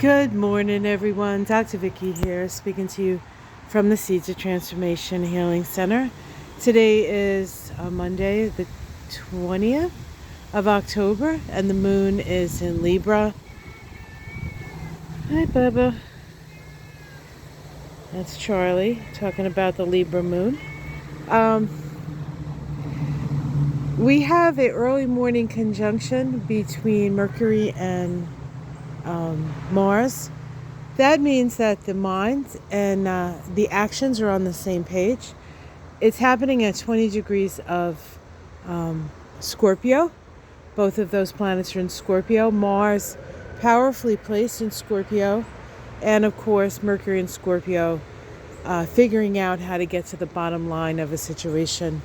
Good morning, everyone. Dr. Vicky here, speaking to you from the Seeds of Transformation Healing Center. Today is Monday, the 20th of October, and the moon is in Libra. Hi, Bubba. That's Charlie talking about the Libra moon. We have an early morning conjunction between Mercury and Mars. That means that the mind and the actions are on the same page. It's happening at 20 degrees of Scorpio. Both of those planets are in Scorpio. Mars powerfully placed in Scorpio. And of course, Mercury in Scorpio, figuring out how to get to the bottom line of a situation.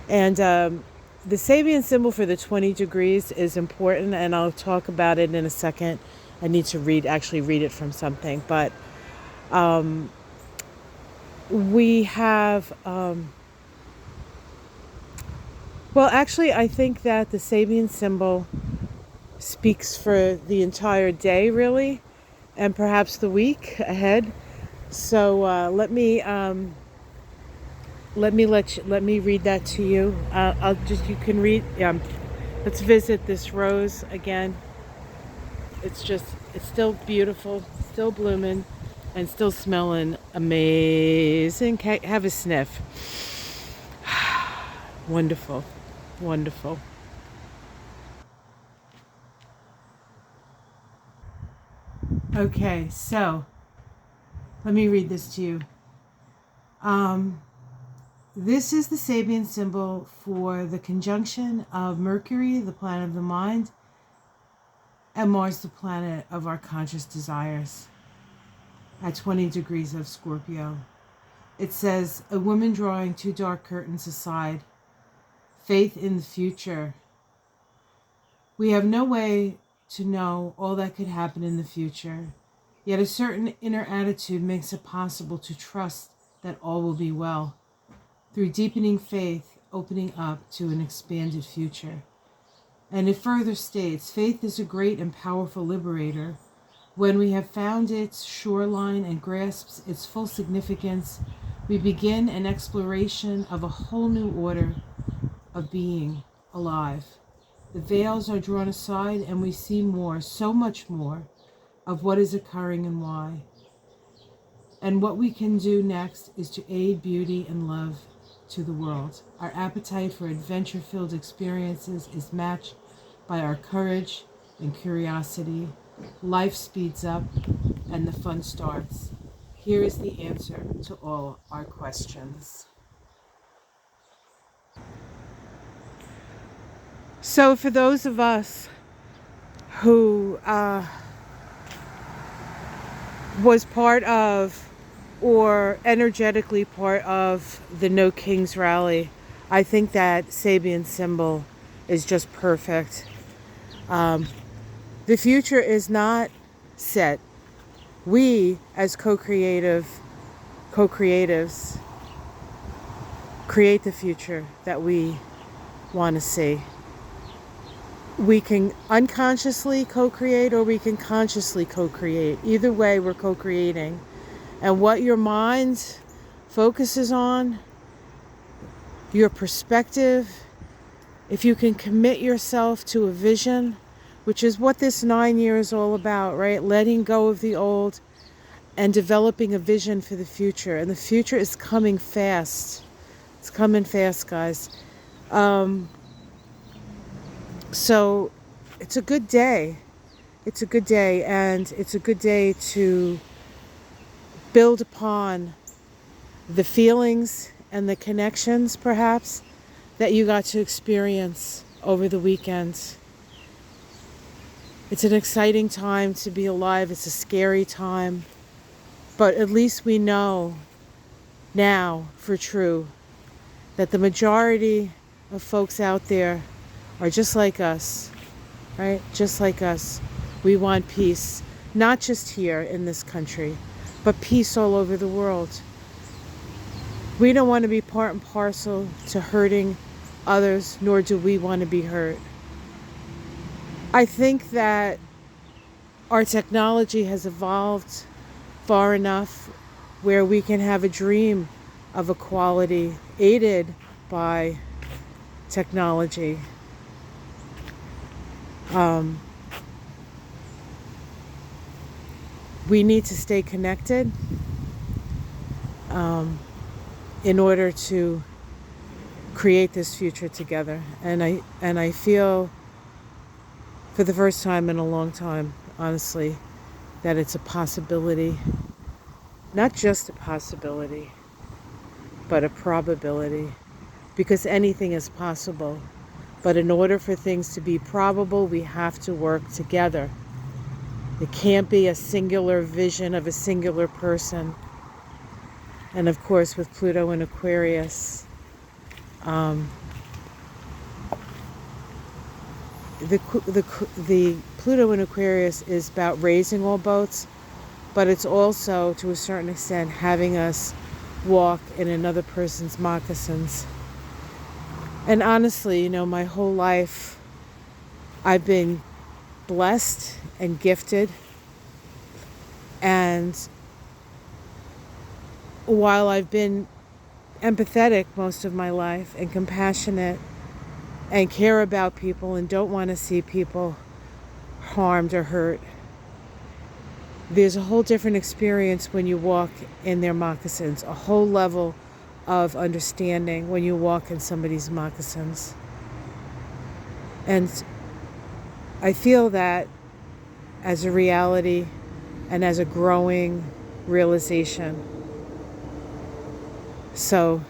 And the Sabian symbol for the 20 degrees is important, and I'll talk about it in a second. I need to actually read it from something. But we have, actually, I think that the Sabian symbol speaks for the entire day, really, and perhaps the week ahead. So let me read that to you. You can read. Let's visit this rose again. It's still beautiful, still blooming, and still smelling amazing. Have a sniff. Wonderful, wonderful. Okay, so let me read this to you. This is the Sabian symbol for the conjunction of Mercury, the planet of the mind, and Mars, the planet of our conscious desires, at 20 degrees of Scorpio. It says, a woman drawing two dark curtains aside, faith in the future. We have no way to know all that could happen in the future, yet a certain inner attitude makes it possible to trust that all will be well. Through deepening faith, opening up to an expanded future. And it further states, faith is a great and powerful liberator. When we have found its shoreline and grasps its full significance, we begin an exploration of a whole new order of being alive. The veils are drawn aside and we see more, so much more, of what is occurring and why. And what we can do next is to aid beauty and love to the world. Our appetite for adventure-filled experiences is matched by our courage and curiosity. Life speeds up and the fun starts. Here is the answer to all our questions. So for those of us who was part of or energetically part of the No Kings rally, I think that Sabian symbol is just perfect. The future is not set. We, as co-creatives, create the future that we want to see. We can unconsciously co-create or we can consciously co-create. Either way, we're co-creating. And what your mind focuses on, your perspective, if you can commit yourself to a vision, which is what this 9 years is all about, right? Letting go of the old and developing a vision for the future. And the future is coming fast. It's coming fast, guys. So it's a good day. It's a good day, and it's a good day to build upon the feelings and the connections, perhaps, that you got to experience over the weekend. It's an exciting time to be alive. It's a scary time. But at least we know now for true that the majority of folks out there are just like us, right? Just like us. We want peace, not just here in this country, but peace all over the world. We don't want to be part and parcel to hurting others, nor do we want to be hurt. I think that our technology has evolved far enough where we can have a dream of equality aided by technology. We need to stay connected in order to create this future together. And I feel for the first time in a long time, honestly, that it's a possibility. Not just a possibility, but a probability. Because anything is possible. But in order for things to be probable, we have to work together. It can't be a singular vision of a singular person. And of course, with Pluto in Aquarius, the Pluto in Aquarius is about raising all boats, but it's also, to a certain extent, having us walk in another person's moccasins. And honestly, my whole life, I've been blessed and gifted. And while I've been empathetic most of my life and compassionate and care about people and don't want to see people harmed or hurt, there's a whole different experience when you walk in their moccasins, a whole level of understanding when you walk in somebody's moccasins. And I feel that as a reality and as a growing realization. So